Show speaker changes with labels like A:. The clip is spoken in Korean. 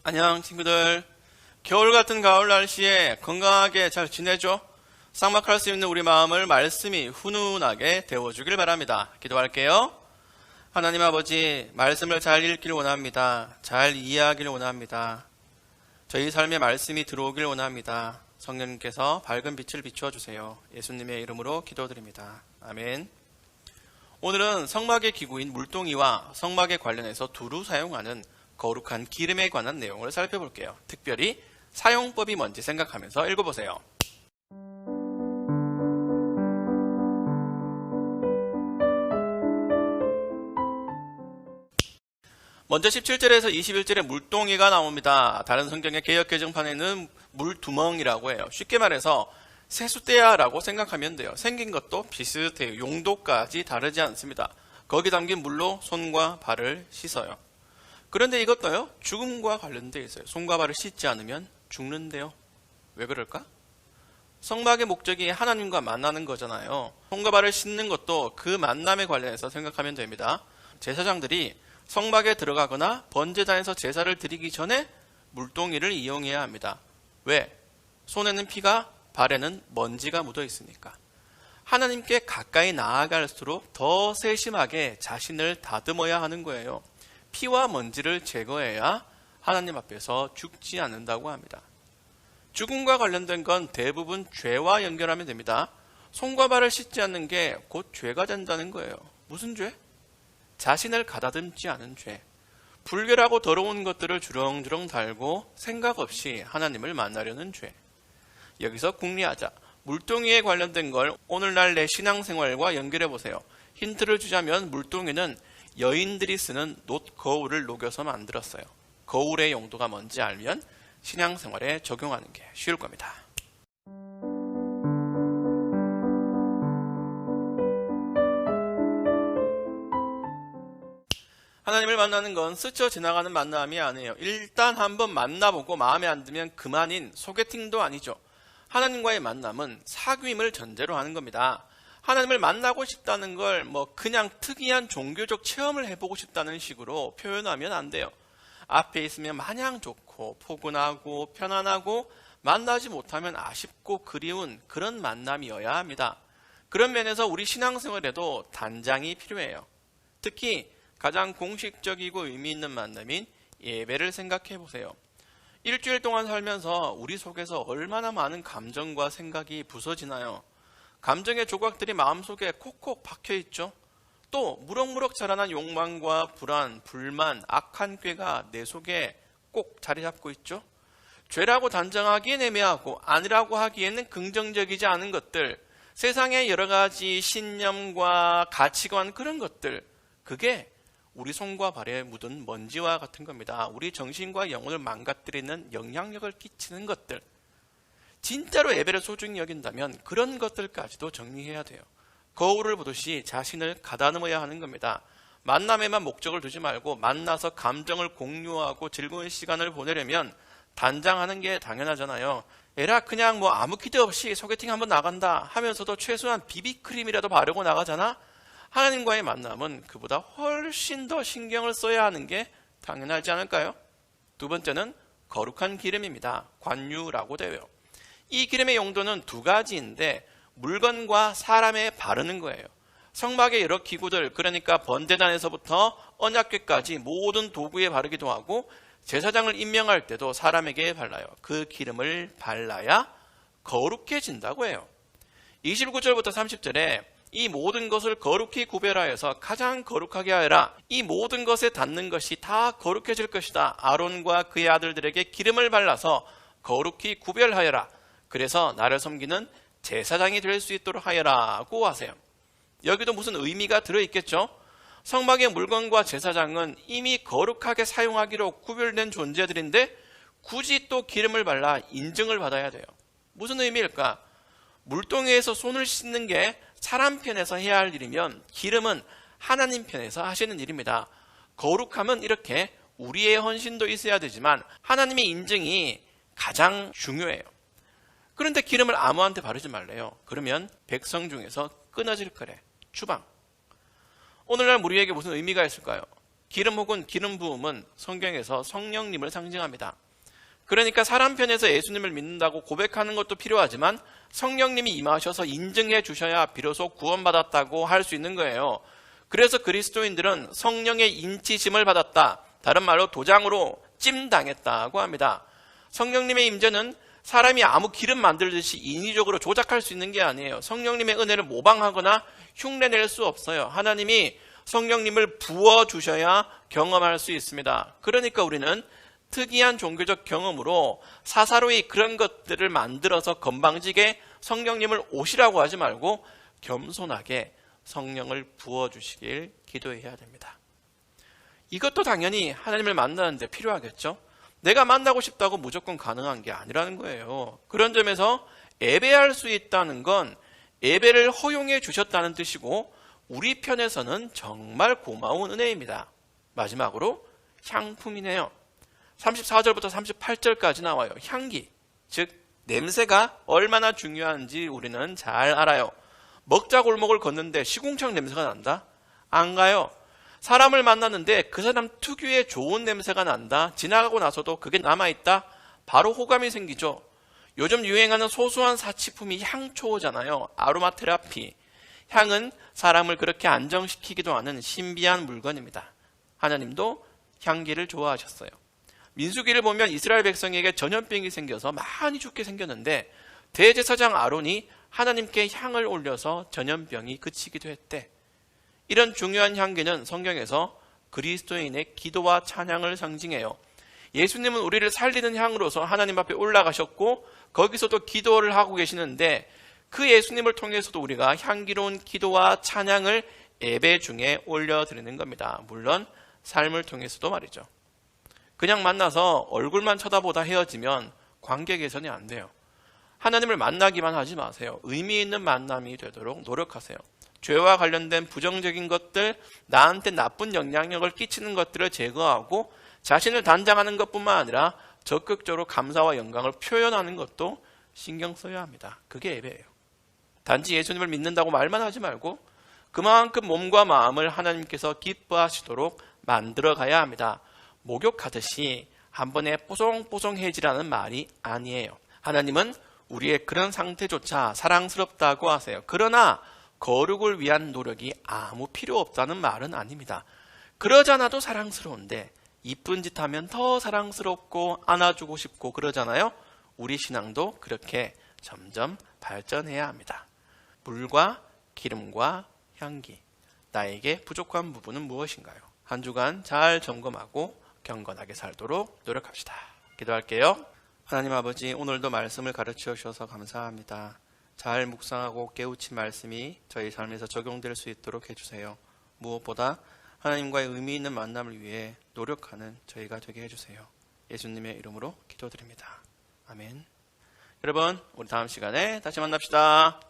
A: 안녕 친구들. 겨울 같은 가을 날씨에 건강하게 잘 지내죠? 쌍막할 수 있는 우리 마음을 말씀이 훈훈하게 데워주길 바랍니다. 기도할게요. 하나님 아버지, 말씀을 잘 읽기를 원합니다. 잘 이해하기를 원합니다. 저희 삶에 말씀이 들어오길 원합니다. 성령님께서 밝은 빛을 비추어주세요. 예수님의 이름으로 기도드립니다. 아멘. 오늘은 성막의 기구인 물동이와 성막에 관련해서 두루 사용하는 거룩한 기름에 관한 내용을 살펴볼게요. 특별히 사용법이 뭔지 생각하면서 읽어보세요. 먼저 17절에서 21절에 물동이가 나옵니다. 다른 성경의 개역개정판에는 물두멍이라고 해요. 쉽게 말해서 세숫대야라고 생각하면 돼요. 생긴 것도 비슷해요. 용도까지 다르지 않습니다. 거기 담긴 물로 손과 발을 씻어요. 그런데 이것도요, 죽음과 관련되어 있어요. 손과 발을 씻지 않으면 죽는데요. 왜 그럴까? 성막의 목적이 하나님과 만나는 거잖아요. 손과 발을 씻는 것도 그 만남에 관련해서 생각하면 됩니다. 제사장들이 성막에 들어가거나 번제단에서 제사를 드리기 전에 물동이를 이용해야 합니다. 왜? 손에는 피가, 발에는 먼지가 묻어 있으니까. 하나님께 가까이 나아갈수록 더 세심하게 자신을 다듬어야 하는 거예요. 피와 먼지를 제거해야 하나님 앞에서 죽지 않는다고 합니다. 죽음과 관련된 건 대부분 죄와 연결하면 됩니다. 손과 발을 씻지 않는 게 곧 죄가 된다는 거예요. 무슨 죄? 자신을 가다듬지 않은 죄. 불결하고 더러운 것들을 주렁주렁 달고 생각 없이 하나님을 만나려는 죄. 여기서 궁리하자. 물동이에 관련된 걸 오늘날 내 신앙생활과 연결해 보세요. 힌트를 주자면 물동이는 여인들이 쓰는 놋 거울을 녹여서 만들었어요. 거울의 용도가 뭔지 알면 신앙생활에 적용하는 게 쉬울 겁니다. 하나님을 만나는 건 스쳐 지나가는 만남이 아니에요. 일단 한번 만나보고 마음에 안 들면 그만인 소개팅도 아니죠. 하나님과의 만남은 사귐을 전제로 하는 겁니다. 하나님을 만나고 싶다는 걸 그냥 특이한 종교적 체험을 해보고 싶다는 식으로 표현하면 안 돼요. 앞에 있으면 마냥 좋고 포근하고 편안하고 만나지 못하면 아쉽고 그리운 그런 만남이어야 합니다. 그런 면에서 우리 신앙생활에도 단장이 필요해요. 특히 가장 공식적이고 의미 있는 만남인 예배를 생각해 보세요. 일주일 동안 살면서 우리 속에서 얼마나 많은 감정과 생각이 부서지나요? 감정의 조각들이 마음속에 콕콕 박혀있죠. 또 무럭무럭 자라난 욕망과 불안, 불만, 악한 꾀가 내 속에 꼭 자리 잡고 있죠. 죄라고 단정하기엔 애매하고 아니라고 하기에는 긍정적이지 않은 것들, 세상의 여러 가지 신념과 가치관 그런 것들, 그게 우리 손과 발에 묻은 먼지와 같은 겁니다. 우리 정신과 영혼을 망가뜨리는 영향력을 끼치는 것들. 진짜로 예배를 소중히 여긴다면 그런 것들까지도 정리해야 돼요. 거울을 보듯이 자신을 가다듬어야 하는 겁니다. 만남에만 목적을 두지 말고 만나서 감정을 공유하고 즐거운 시간을 보내려면 단장하는 게 당연하잖아요. 에라 그냥 아무 기대 없이 소개팅 한번 나간다 하면서도 최소한 비비크림이라도 바르고 나가잖아. 하나님과의 만남은 그보다 훨씬 더 신경을 써야 하는 게 당연하지 않을까요? 두 번째는 거룩한 기름입니다. 관유라고 돼요. 이 기름의 용도는 두 가지인데 물건과 사람에 바르는 거예요. 성막의 여러 기구들, 그러니까 번제단에서부터 언약궤까지 모든 도구에 바르기도 하고 제사장을 임명할 때도 사람에게 발라요. 그 기름을 발라야 거룩해진다고 해요. 29절부터 30절에 이 모든 것을 거룩히 구별하여서 가장 거룩하게 하여라. 이 모든 것에 닿는 것이 다 거룩해질 것이다. 아론과 그의 아들들에게 기름을 발라서 거룩히 구별하여라. 그래서 나를 섬기는 제사장이 될 수 있도록 하여라고 하세요. 여기도 무슨 의미가 들어있겠죠? 성막의 물건과 제사장은 이미 거룩하게 사용하기로 구별된 존재들인데 굳이 또 기름을 발라 인증을 받아야 돼요. 무슨 의미일까? 물동이에서 손을 씻는 게 사람 편에서 해야 할 일이면 기름은 하나님 편에서 하시는 일입니다. 거룩함은 이렇게 우리의 헌신도 있어야 되지만 하나님의 인증이 가장 중요해요. 그런데 기름을 아무한테 바르지 말래요. 그러면 백성 중에서 끊어질 거래. 추방. 오늘날 우리에게 무슨 의미가 있을까요? 기름 혹은 기름 부음은 성경에서 성령님을 상징합니다. 그러니까 사람 편에서 예수님을 믿는다고 고백하는 것도 필요하지만 성령님이 임하셔서 인증해 주셔야 비로소 구원받았다고 할 수 있는 거예요. 그래서 그리스도인들은 성령의 인치심을 받았다. 다른 말로 도장으로 찜당했다고 합니다. 성령님의 임재는 사람이 아무 기름 만들듯이 인위적으로 조작할 수 있는 게 아니에요. 성령님의 은혜를 모방하거나 흉내낼 수 없어요. 하나님이 성령님을 부어주셔야 경험할 수 있습니다. 그러니까 우리는 특이한 종교적 경험으로 사사로이 그런 것들을 만들어서 건방지게 성령님을 오시라고 하지 말고 겸손하게 성령을 부어주시길 기도해야 됩니다. 이것도 당연히 하나님을 만나는데 필요하겠죠. 내가 만나고 싶다고 무조건 가능한 게 아니라는 거예요. 그런 점에서 예배할 수 있다는 건 예배를 허용해 주셨다는 뜻이고 우리 편에서는 정말 고마운 은혜입니다. 마지막으로 향품이네요. 34절부터 38절까지 나와요. 향기, 즉 냄새가 얼마나 중요한지 우리는 잘 알아요. 먹자골목을 걷는데 시궁창 냄새가 난다? 안 가요. 사람을 만났는데 그 사람 특유의 좋은 냄새가 난다? 지나가고 나서도 그게 남아있다? 바로 호감이 생기죠. 요즘 유행하는 소소한 사치품이 향초잖아요. 아로마 테라피. 향은 사람을 그렇게 안정시키기도 하는 신비한 물건입니다. 하나님도 향기를 좋아하셨어요. 민수기를 보면 이스라엘 백성에게 전염병이 생겨서 많이 죽게 생겼는데 대제사장 아론이 하나님께 향을 올려서 전염병이 그치기도 했대. 이런 중요한 향기는 성경에서 그리스도인의 기도와 찬양을 상징해요. 예수님은 우리를 살리는 향으로서 하나님 앞에 올라가셨고 거기서도 기도를 하고 계시는데 그 예수님을 통해서도 우리가 향기로운 기도와 찬양을 예배 중에 올려드리는 겁니다. 물론 삶을 통해서도 말이죠. 그냥 만나서 얼굴만 쳐다보다 헤어지면 관계 개선이 안 돼요. 하나님을 만나기만 하지 마세요. 의미 있는 만남이 되도록 노력하세요. 죄와 관련된 부정적인 것들, 나한테 나쁜 영향력을 끼치는 것들을 제거하고 자신을 단장하는 것뿐만 아니라 적극적으로 감사와 영광을 표현하는 것도 신경 써야 합니다. 그게 예배예요. 단지 예수님을 믿는다고 말만 하지 말고 그만큼 몸과 마음을 하나님께서 기뻐하시도록 만들어 가야 합니다. 목욕하듯이 한 번에 뽀송뽀송해지라는 말이 아니에요. 하나님은 우리의 그런 상태조차 사랑스럽다고 하세요. 그러나 거룩을 위한 노력이 아무 필요 없다는 말은 아닙니다. 그러지 않아도 사랑스러운데 이쁜 짓 하면 더 사랑스럽고 안아주고 싶고 그러잖아요. 우리 신앙도 그렇게 점점 발전해야 합니다. 물과 기름과 향기, 나에게 부족한 부분은 무엇인가요? 한 주간 잘 점검하고 경건하게 살도록 노력합시다. 기도할게요. 하나님 아버지, 오늘도 말씀을 가르쳐 주셔서 감사합니다. 잘 묵상하고 깨우친 말씀이 저희 삶에서 적용될 수 있도록 해주세요. 무엇보다 하나님과의 의미 있는 만남을 위해 노력하는 저희가 되게 해주세요. 예수님의 이름으로 기도드립니다. 아멘. 여러분, 우리 다음 시간에 다시 만납시다.